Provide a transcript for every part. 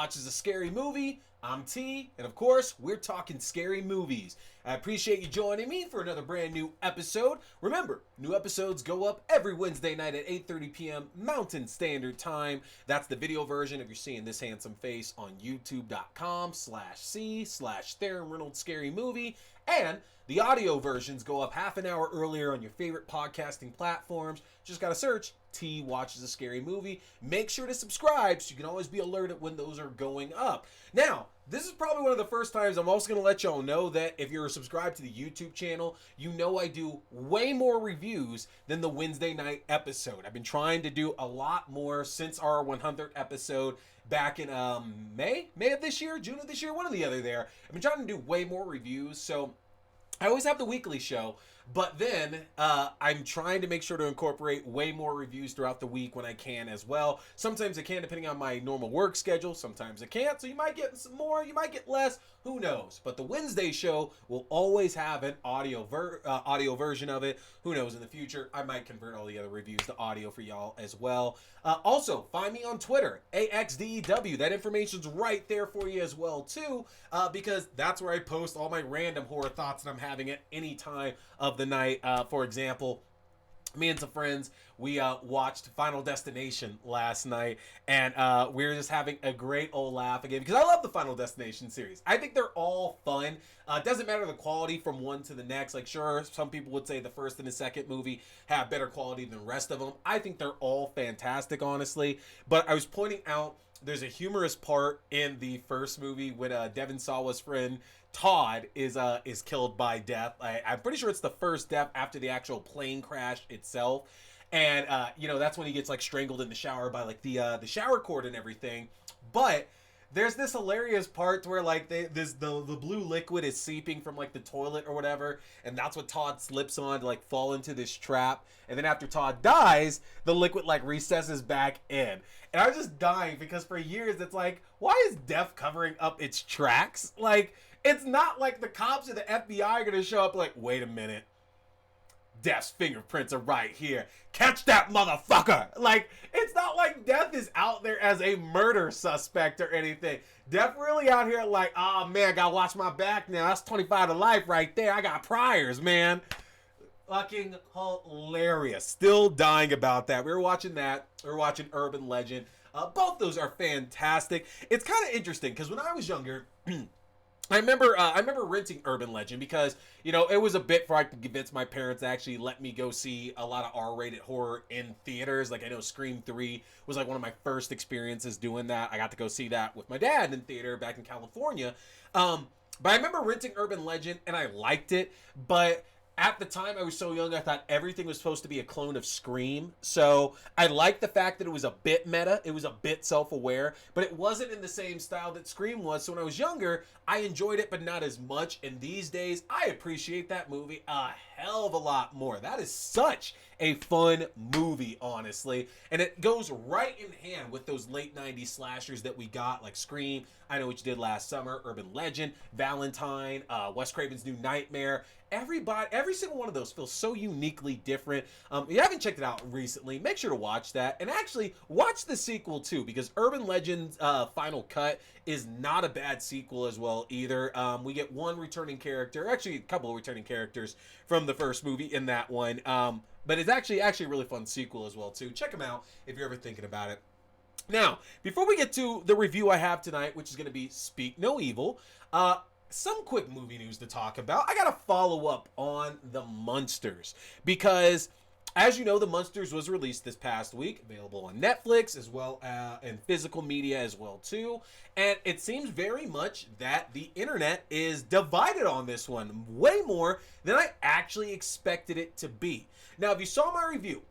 Watches a Scary Movie. I'm T, and of course, we're talking scary movies. I appreciate you joining me for another brand new episode. Remember, new episodes go up every Wednesday night at 8:30 p.m. Mountain Standard Time. That's the video version if you're seeing this handsome face on youtube.com/c/Theron Reynolds Scary Movie. And the audio versions go up half an hour earlier on your favorite podcasting platforms. Just gotta search T Watches a Scary Movie. Make sure to subscribe so you can always be alerted when those are going up. Now, this is probably one of the first times I'm also going to let y'all know that if you're subscribed to the YouTube channel, you know I do way more reviews than the Wednesday night episode. I've been trying to do a lot more since our 100th episode back in May of this year, June of this year, one or the other there. I've been trying to do way more reviews, so I always have the weekly show, but then I'm trying to make sure to incorporate way more reviews throughout the week when I can as well. Sometimes I can, depending on my normal work schedule. Sometimes I can't, so you might get some more, you might get less. Who knows? But the Wednesday show will always have an audio version of it. Who knows? In the future, I might convert all the other reviews to audio for y'all as well. Also, find me on Twitter, AXDEW. That information's right there for you as well, too, because that's where I post all my random horror thoughts that I'm having at any time of the night. For example, me and some friends, we watched Final Destination last night, and we were just having a great old laugh again, because I love the Final Destination series. I think they're all fun. It doesn't matter the quality from one to the next. Like, sure, some people would say the first and the second movie have better quality than the rest of them. I think they're all fantastic, honestly. But I was pointing out there's a humorous part in the first movie when Devon Sawa's friend Todd is killed by death. I'm pretty sure it's the first death after the actual plane crash itself. And, that's when he gets, like, strangled in the shower by, like, the shower cord and everything. But there's this hilarious part where, like, the blue liquid is seeping from, like, the toilet or whatever, and that's what Todd slips on to, like, fall into this trap. And then after Todd dies, the liquid, like, recesses back in. And I was just dying because for years it's like, why is death covering up its tracks? Like, it's not like the cops or the FBI are going to show up like, wait a minute. Death's fingerprints are right here. Catch that motherfucker. Like, it's not like Death is out there as a murder suspect or anything. Death really out here like, oh man, I gotta watch my back now. That's 25 to life right there. I got priors, man. Fucking hilarious. Still dying about that. We were watching that. We were watching Urban Legend. Both those are fantastic. It's kind of interesting because when I was younger, I remember renting Urban Legend because, it was a bit for I could convince my parents to actually let me go see a lot of R-rated horror in theaters. Like, I know Scream 3 was like one of my first experiences doing that. I got to go see that with my dad in theater back in California. But I remember renting Urban Legend and I liked it, but at the time, I was so young, I thought everything was supposed to be a clone of Scream. So I liked the fact that it was a bit meta. It was a bit self-aware. But it wasn't in the same style that Scream was. So when I was younger, I enjoyed it, but not as much. And these days, I appreciate that movie a hell of a lot more. That is such a fun movie, honestly. And it goes right in hand with those late 90s slashers that we got, like Scream, I Know What You Did Last Summer, Urban Legend, Valentine, Wes Craven's New Nightmare. Every single one of those feels so uniquely different. If you haven't checked it out recently, make sure to watch that. And actually, watch the sequel too, because Urban Legend's Final Cut is not a bad sequel as well either. We get one returning character, actually a couple of returning characters from the first movie in that one. But it's actually a really fun sequel as well too. Check them out if you're ever thinking about it. Now, before we get to the review I have tonight, which is going to be Speak No Evil, some quick movie news to talk about. I got to follow up on the Munsters because, as you know, the Munsters was released this past week, available on Netflix as well and physical media as well too. And it seems very much that the internet is divided on this one, way more than I actually expected it to be. Now, if you saw my review,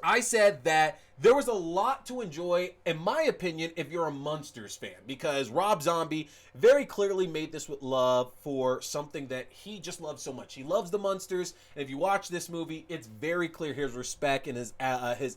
I said that there was a lot to enjoy, in my opinion, if you're a Munsters fan, because Rob Zombie very clearly made this with love for something that he just loves so much. He loves the Munsters, and if you watch this movie, it's very clear his respect and his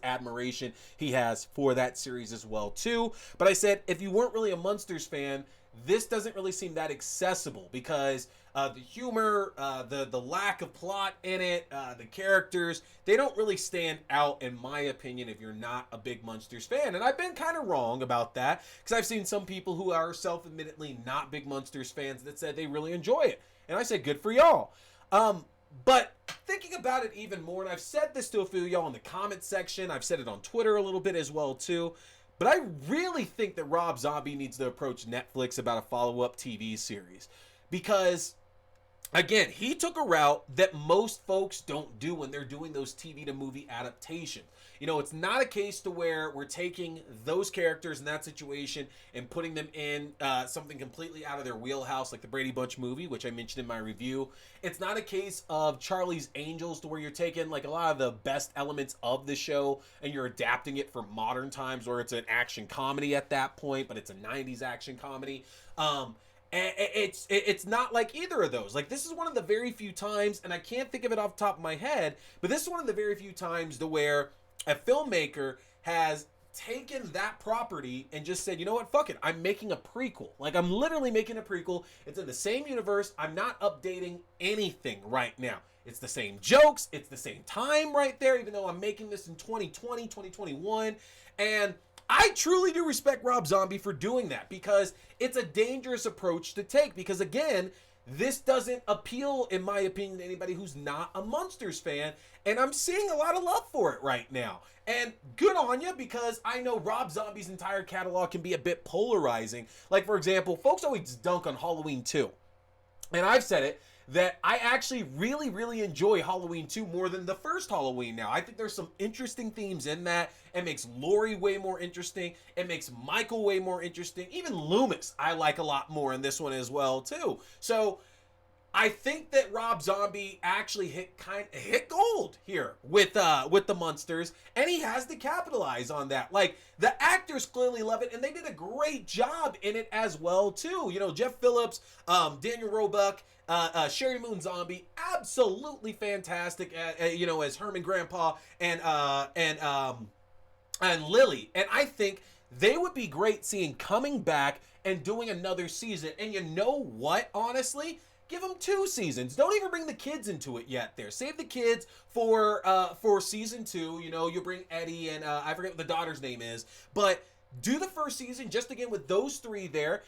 admiration he has for that series as well, too. But I said, if you weren't really a Munsters fan, this doesn't really seem that accessible because the humor, the lack of plot in it, the characters, they don't really stand out in my opinion if you're not a big Munsters fan. And I've been kind of wrong about that because I've seen some people who are self-admittedly not big Munsters fans that said they really enjoy it. And I say good for y'all. But thinking about it even more, and I've said this to a few of y'all in the comment section, I've said it on Twitter a little bit as well too, but I really think that Rob Zombie needs to approach Netflix about a follow-up TV series. Because, again, he took a route that most folks don't do when they're doing those TV to movie adaptations. You know, it's not a case to where we're taking those characters in that situation and putting them in something completely out of their wheelhouse, like the Brady Bunch movie, which I mentioned in my review. It's not a case of Charlie's Angels to where you're taking like a lot of the best elements of the show and you're adapting it for modern times where it's an action comedy at that point, but it's a 90s action comedy. It's not like either of those. Like, this is one of the very few times, and I can't think of it off the top of my head, but this is one of the very few times to where a filmmaker has taken that property and just said, you know what, fuck it, I'm making a prequel. Like, I'm literally making a prequel. It's in the same universe. I'm not updating anything right now. It's the same jokes. It's the same time right there, even though I'm making this in 2020, 2021. And I truly do respect Rob Zombie for doing that because it's a dangerous approach to take because, again, this doesn't appeal, in my opinion, to anybody who's not a Munsters fan, and I'm seeing a lot of love for it right now. And good on you, because I know Rob Zombie's entire catalog can be a bit polarizing. Like, for example, folks always dunk on Halloween 2. And I've said it, that I actually really, really enjoy Halloween 2 more than the first Halloween now. I think there's some interesting themes in that. It makes Laurie way more interesting. It makes Michael way more interesting. Even Loomis I like a lot more in this one as well, too. So I think that Rob Zombie actually hit gold here with the Munsters, and he has to capitalize on that. Like, the actors clearly love it, and they did a great job in it as well, too. You know, Jeff Phillips, Daniel Roebuck, Sherry Moon Zombie, absolutely fantastic. You know, as Herman Grandpa and Lily, and I think they would be great seeing coming back and doing another season. And you know what? Honestly, give them 2 seasons. Don't even bring the kids into it yet. There, save the kids for season 2. You know, you bring Eddie and I forget what the daughter's name is, but do the first season just again with those 3 there.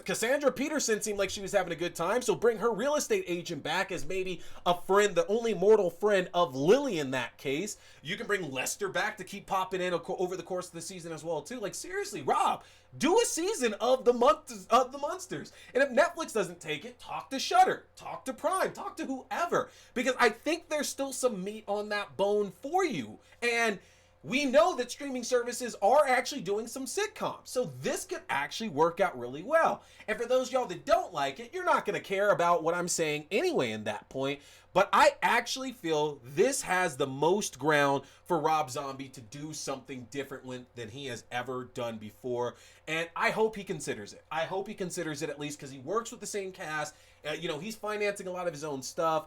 Cassandra Peterson seemed like she was having a good time, so bring her real estate agent back as maybe a friend, the only mortal friend of Lily in that case. You can bring Lester back to keep popping in over the course of the season as well too. Like, seriously, Rob, do a season of the Munsters. And if Netflix doesn't take it, talk to Shudder, talk to Prime, talk to whoever, because I think there's still some meat on that bone for you. And we know that streaming services are actually doing some sitcoms, so this could actually work out really well. And for those of y'all that don't like it, you're not going to care about what I'm saying anyway in that point. But I actually feel this has the most ground for Rob Zombie to do something different than he has ever done before. And I hope he considers it. I hope he considers it, at least because he works with the same cast. You know, he's financing a lot of his own stuff.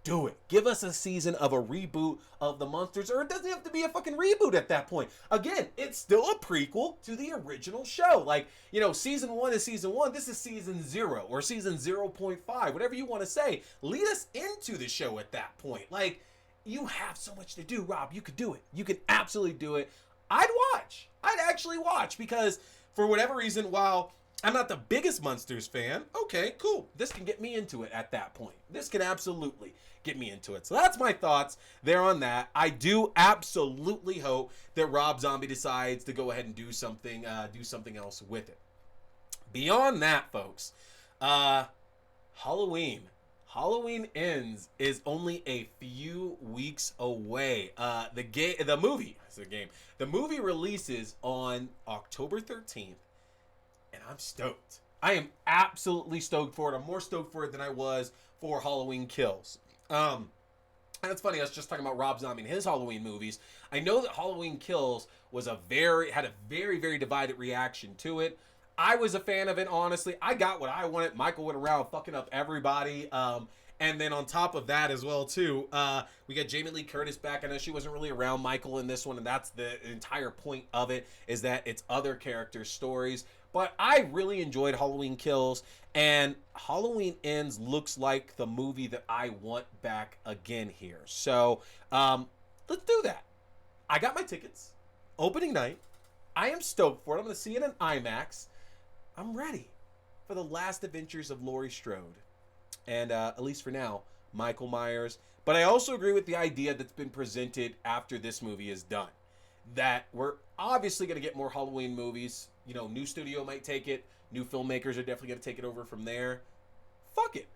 Do it. Give us a season of a reboot of the Munsters, or it doesn't have to be a fucking reboot at that point. Again, it's still a prequel to the original show. Like, you know, season 1 is season 1. This is season 0 or season 0.5, whatever you want to say. Lead us into the show at that point. Like, you have so much to do, Rob. You could do it. You could absolutely do it. I'd watch. I'd actually watch because for whatever reason, while I'm not the biggest Munsters fan, okay, cool. This can get me into it at that point. This can absolutely get me into it. So that's my thoughts there on that. I do absolutely hope that Rob Zombie decides to go ahead and do something else with it. Beyond that, folks, Halloween Ends is only a few weeks away. The movie releases on October 13th. And I'm stoked. I am absolutely stoked for it. I'm more stoked for it than I was for Halloween Kills. And it's funny, I was just talking about Rob Zombie and his Halloween movies. I know that Halloween Kills had a very, very divided reaction to it. I was a fan of it, honestly. I got what I wanted. Michael went around fucking up everybody. And then on top of that as well, too, we got Jamie Lee Curtis back. I know she wasn't really around Michael in this one, and that's the entire point of it, is that it's other characters' stories. But I really enjoyed Halloween Kills, and Halloween Ends looks like the movie that I want back again here. So let's do that. I got my tickets. Opening night. I am stoked for it. I'm going to see it in IMAX. I'm ready for the last adventures of Laurie Strode. And at least for now, Michael Myers. But I also agree with the idea that's been presented after this movie is done. That we're obviously going to get more Halloween movies. You know, new studio might take it. New filmmakers are definitely going to take it over from there. Fuck it.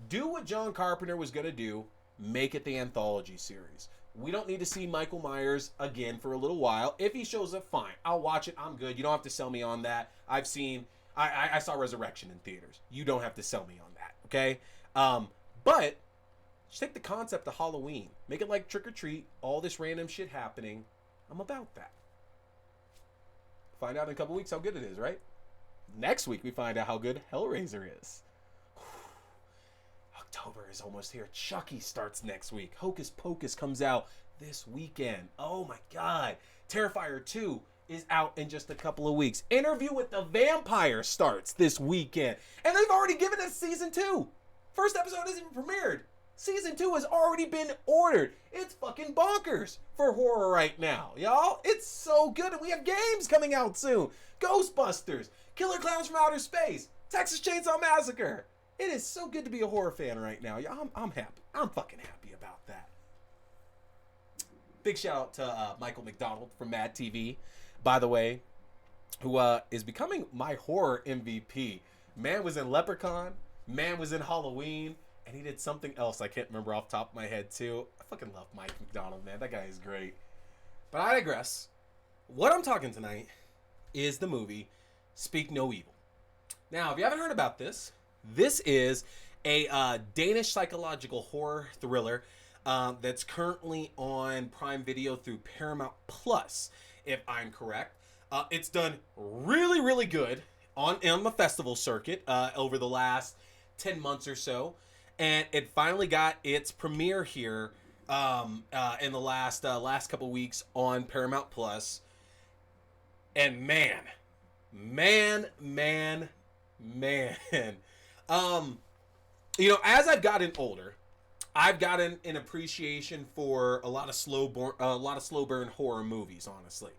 Do what John Carpenter was going to do. Make it the anthology series. We don't need to see Michael Myers again for a little while. If he shows up, fine. I'll watch it. I'm good. You don't have to sell me on that. I saw Resurrection in theaters. You don't have to sell me on that, okay? But just take the concept of Halloween. Make it like Trick or Treat. All this random shit happening. I'm about that. Find out in a couple weeks how good it is, right? Next week we find out how good Hellraiser is. October is almost here. Chucky starts next week. Hocus Pocus comes out this weekend. Oh my God. Terrifier 2 is out in just a couple of weeks. Interview with the Vampire starts this weekend. And they've already given us season 2. First episode isn't even premiered. Season 2 has already been ordered. It's fucking bonkers for horror right now, y'all. It's so good. And we have games coming out soon. Ghostbusters, Killer Clowns from Outer Space, Texas Chainsaw Massacre. It is so good to be a horror fan right now. Y'all, I'm happy. I'm fucking happy about that. Big shout out to Michael McDonald from Mad TV, by the way, who is becoming my horror MVP. Man was in Leprechaun. Man was in Halloween. And he did something else I can't remember off the top of my head, too. I fucking love Mike McDonald, man. That guy is great. But I digress. What I'm talking tonight is the movie Speak No Evil. Now, if you haven't heard about this, this is a Danish psychological horror thriller that's currently on Prime Video through Paramount Plus, if I'm correct. It's done really, really good on the festival circuit over the last 10 months or so. And it finally got its premiere here in the last couple weeks on Paramount Plus. And man, you know, as I've gotten older, I've gotten an appreciation for a lot of slow burn horror movies. Honestly,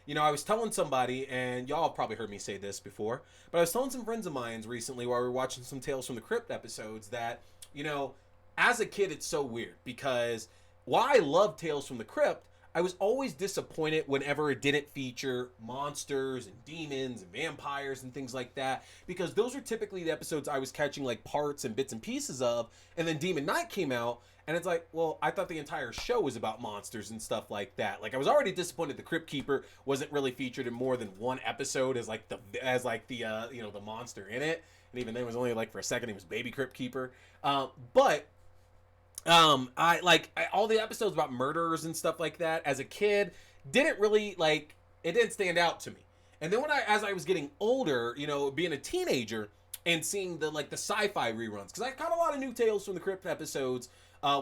you know, I was telling somebody, and y'all have probably heard me say this before, but I was telling some friends of mine recently while we were watching some Tales from the Crypt episodes that, you know, as a kid, it's so weird because while I love Tales from the Crypt, I was always disappointed whenever it didn't feature monsters and demons and vampires and things like that, because those were typically the episodes I was catching like parts and bits and pieces of, and then Demon Knight came out, and it's like, well, I thought the entire show was about monsters and stuff like that. Like, I was already disappointed the Crypt Keeper wasn't really featured in more than one episode as the you know, the monster in it, and even then it was only like for a second. He was Baby Crypt Keeper, but all the episodes about murderers and stuff like that as a kid didn't really, like, it didn't stand out to me. And then as I was getting older, you know, being a teenager and seeing the sci-fi reruns, because I caught a lot of new Tales from the Crypt episodes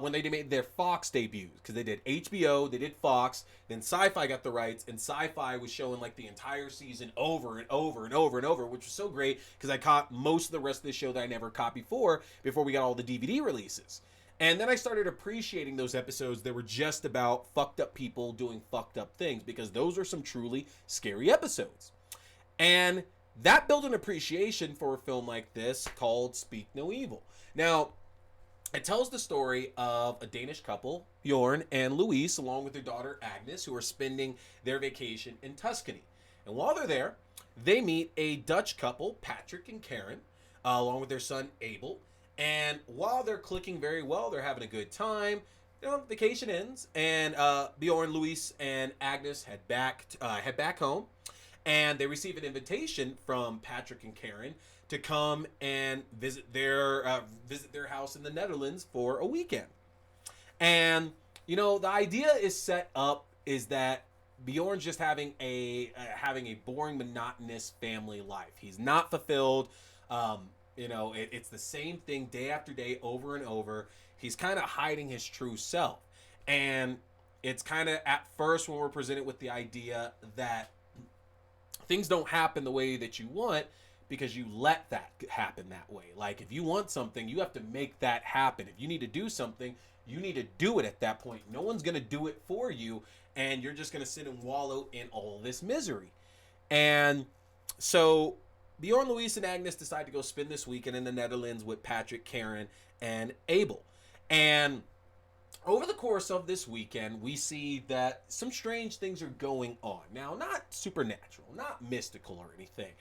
when they made their Fox debuts, because they did HBO, they did Fox, then Sci-Fi got the rights, and Sci-Fi was showing like the entire season over and over and over and over, which was so great because I caught most of the rest of the show that I never caught before we got all the DVD releases. And then I started appreciating those episodes that were just about fucked up people doing fucked up things, because those are some truly scary episodes. And that built an appreciation for a film like this called Speak No Evil. Now, it tells the story of a Danish couple, Bjorn and Louise, along with their daughter Agnes, who are spending their vacation in Tuscany. And while they're there, they meet a Dutch couple, Patrick and Karen, along with their son Abel. And while they're clicking very well, they're having a good time. You know, vacation ends, and Bjorn, Louise, and Agnes head back home, and they receive an invitation from Patrick and Karen to come and visit their house in the Netherlands for a weekend. And you know, the idea is set up is that Bjorn's just having a boring, monotonous family life. He's not fulfilled. You know, it's the same thing day after day, over and over. He's kind of hiding his true self. And it's kind of, at first, when we're presented with the idea that things don't happen the way that you want because you let that happen that way. Like if you want something, you have to make that happen. If you need to do something, you need to do it at that point. No one's going to do it for you, and you're just going to sit and wallow in all this misery. And so Bjorn, Louise, and Agnes decide to go spend this weekend in the Netherlands with Patrick, Karen, and Abel. And over the course of this weekend, we see that some strange things are going on. Now, not supernatural, not mystical or anything.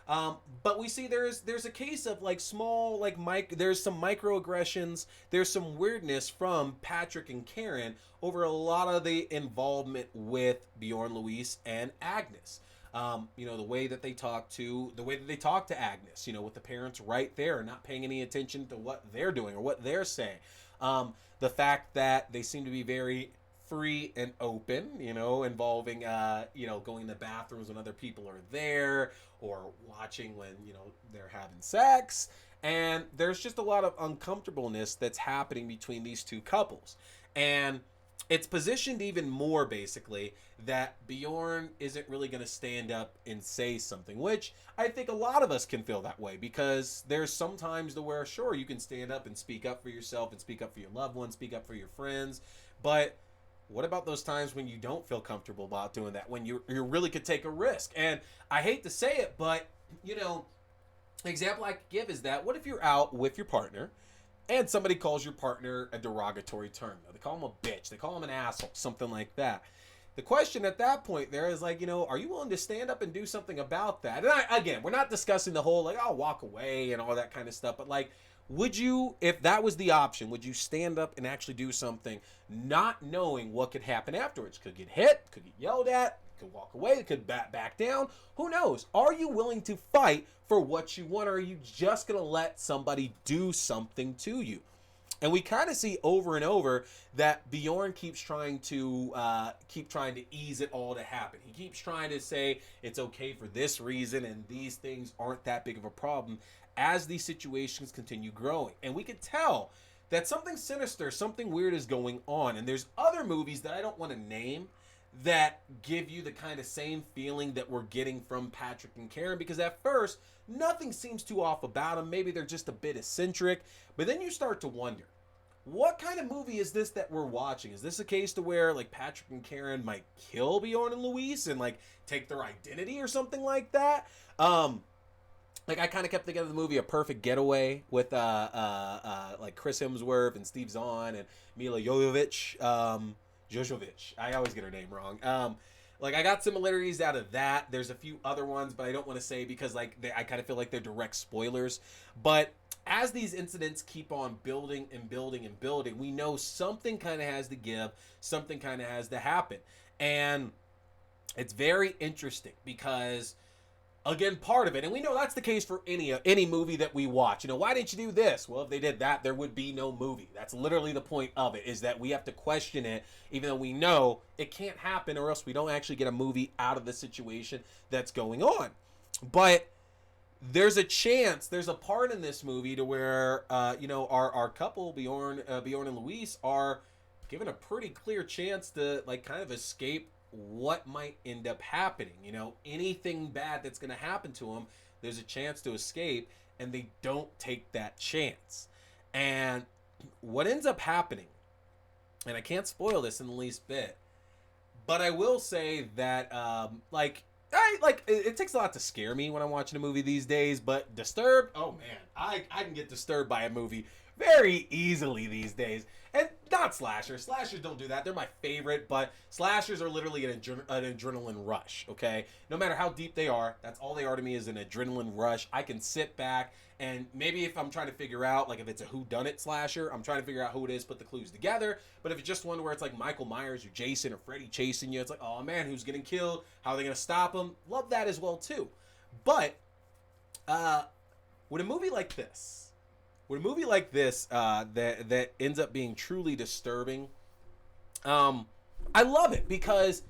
But we see there's a case of like small, like there's some microaggressions, there's some weirdness from Patrick and Karen over a lot of the involvement with Bjorn, Louise, and Agnes. The way that they talk to Agnes, with the parents right there, not paying any attention to what they're doing or what they're saying. The fact that they seem to be very free and open, involving, going to bathrooms when other people are there or watching when, they're having sex. And there's just a lot of uncomfortableness that's happening between these two couples. And it's positioned even more, basically, that Bjorn isn't really going to stand up and say something, which I think a lot of us can feel that way, because there's some times to where, sure, you can stand up and speak up for yourself and speak up for your loved ones, speak up for your friends, but what about those times when you don't feel comfortable about doing that, when you really could take a risk? And I hate to say it, but, the example I could give is that, what if you're out with your partner and somebody calls your partner a derogatory term? They call him a bitch, they call him an asshole, something like that. The question at that point there is like, are you willing to stand up and do something about that? And again, we're not discussing the whole like, I'll walk away and all that kind of stuff, but like, would you, if that was the option, would you stand up and actually do something not knowing what could happen afterwards? Could get hit, could get yelled at, could walk away, could back down. Who knows? Are you willing to fight for what you want, or are you just going to let somebody do something to you? And we kind of see over and over that Bjorn keeps trying to ease it all to happen. He keeps trying to say it's okay for this reason and these things aren't that big of a problem as these situations continue growing. And we could tell that something sinister, something weird is going on. And there's other movies that I don't want to name that give you the kind of same feeling that we're getting from Patrick and Karen, because at first nothing seems too off about them. Maybe they're just a bit eccentric, but then you start to wonder, what kind of movie is this that we're watching? Is this a case to where like Patrick and Karen might kill Bjorn and Louise and like take their identity or something like that? Like I kind of kept thinking of the movie A Perfect Getaway with like Chris Hemsworth and Steve Zahn and Mila Jovovich. I always get her name wrong. Like I got similarities out of that. There's a few other ones, but I don't want to say because like I kind of feel like they're direct spoilers. But as these incidents keep on building and building and building, we know something kind of has to give, something kind of has to happen. And it's very interesting because, again, part of it, and we know that's the case for any movie that we watch. Why didn't you do this? Well, if they did that, there would be no movie. That's literally the point of it, is that we have to question it, even though we know it can't happen, or else we don't actually get a movie out of the situation that's going on. But there's a chance, there's a part in this movie to where, our couple, Bjorn and Louise, are given a pretty clear chance to, like, kind of escape what might end up happening. Anything bad that's going to happen to them, there's a chance to escape, and they don't take that chance. And what ends up happening, and I can't spoil this in the least bit, but I will say that, it takes a lot to scare me when I'm watching a movie these days, but Disturbed, oh man, I can get disturbed by a movie very easily these days. And not slashers. Slashers don't do that. They're my favorite, but slashers are literally an adrenaline rush, okay? No matter how deep they are, that's all they are to me, is an adrenaline rush. I can sit back, and maybe if I'm trying to figure out, like if it's a whodunit slasher, I'm trying to figure out who it is, put the clues together. But if it's just one where it's like Michael Myers or Jason or Freddy chasing you, it's like, oh man, who's getting killed? How are they going to stop him? Love that as well too. But with a movie like this, that ends up being truly disturbing, I love it because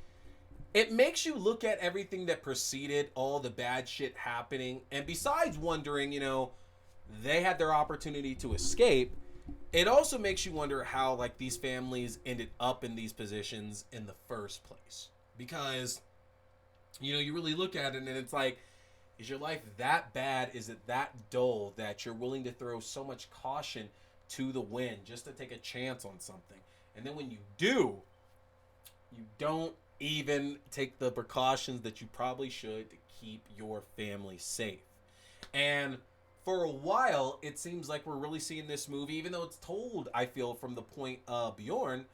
it makes you look at everything that preceded, all the bad shit happening, and besides wondering, they had their opportunity to escape, it also makes you wonder how, like, these families ended up in these positions in the first place. Because you really look at it and it's like, is your life that bad? Is it that dull that you're willing to throw so much caution to the wind just to take a chance on something? And then when you do, you don't even take the precautions that you probably should to keep your family safe. And for a while, it seems like we're really seeing this movie, even though it's told, I feel, from the point of Bjorn,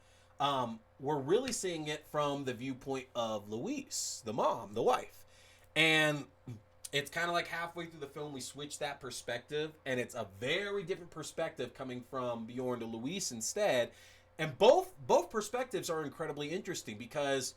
we're really seeing it from the viewpoint of Louise, the mom, the wife. And it's kind of like halfway through the film, we switch that perspective, and it's a very different perspective coming from Bjorn to Louise instead. And both perspectives are incredibly interesting because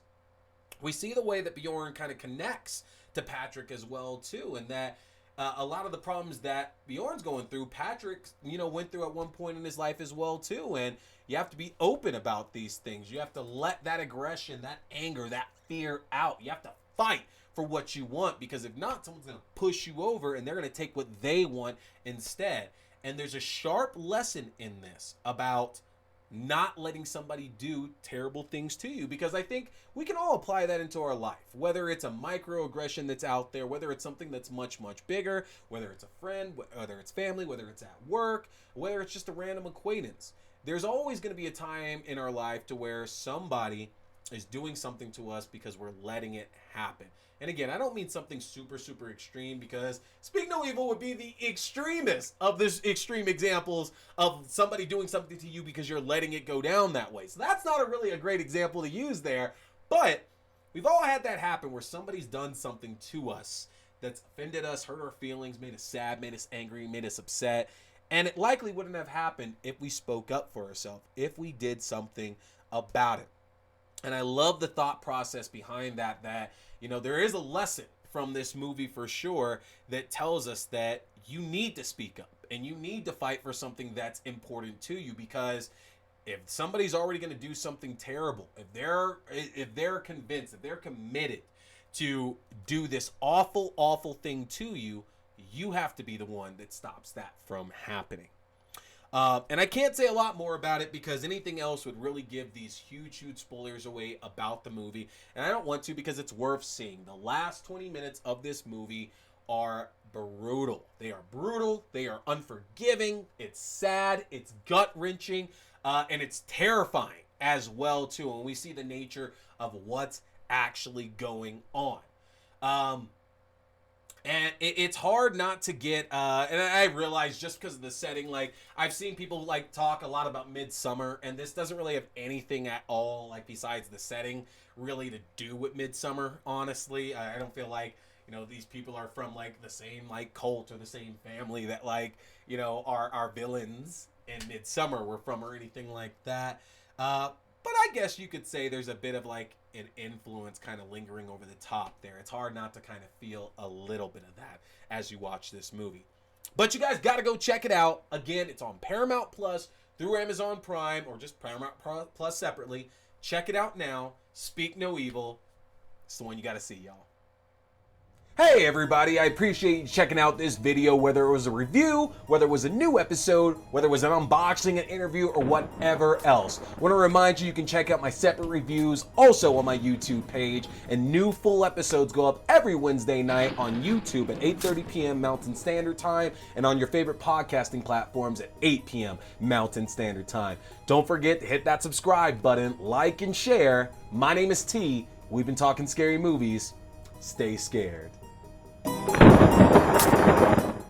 we see the way that Bjorn kind of connects to Patrick as well too, and that a lot of the problems that Bjorn's going through, Patrick, went through at one point in his life as well too. And you have to be open about these things. You have to let that aggression, that anger, that fear out. You have to fight for what you want, because if not, someone's going to push you over and they're going to take what they want instead. And there's a sharp lesson in this about not letting somebody do terrible things to you, because I think we can all apply that into our life, whether it's a microaggression that's out there, whether it's something that's much, much bigger, whether it's a friend, whether it's family, whether it's at work, whether it's just a random acquaintance. There's always going to be a time in our life to where somebody is doing something to us because we're letting it happen. And again, I don't mean something super, super extreme, because Speak No Evil would be the extremist of this extreme examples of somebody doing something to you because you're letting it go down that way. So that's not really a great example to use there. But we've all had that happen where somebody's done something to us that's offended us, hurt our feelings, made us sad, made us angry, made us upset. And it likely wouldn't have happened if we spoke up for ourselves, if we did something about it. And I love the thought process behind that there is a lesson from this movie for sure that tells us that you need to speak up and you need to fight for something that's important to you, because if somebody's already going to do something terrible, if they're convinced, if they're committed to do this awful, awful thing to you, you have to be the one that stops that from happening. And I can't say a lot more about it, because anything else would really give these huge, huge spoilers away about the movie. And I don't want to, because it's worth seeing. The last 20 minutes of this movie are brutal. They are brutal. They are unforgiving. It's sad. It's gut-wrenching. And it's terrifying as well, too. And we see the nature of what's actually going on. And it's hard not to get, and I realize just because of the setting, like, I've seen people, like, talk a lot about Midsommar, and this doesn't really have anything at all, like, besides the setting, really to do with Midsommar, honestly. I don't feel like, these people are from, like, the same, like, cult or the same family that, like, our villains in Midsommar were from or anything like that. But I guess you could say there's a bit of, like, an influence kind of lingering over the top there. It's hard not to kind of feel a little bit of that as you watch this movie. But you guys got to go check it out. Again, it's on Paramount Plus through Amazon Prime, or just Paramount Plus separately. Check it out now. Speak No Evil. It's the one you got to see, y'all. Hey everybody, I appreciate you checking out this video, whether it was a review, whether it was a new episode, whether it was an unboxing, an interview, or whatever else. I want to remind you can check out my separate reviews also on my YouTube page, and new full episodes go up every Wednesday night on YouTube at 8:30 p.m. Mountain Standard Time, and on your favorite podcasting platforms at 8 p.m. Mountain Standard Time. Don't forget to hit that subscribe button, like and share. My name is T. We've been talking scary movies. Stay scared.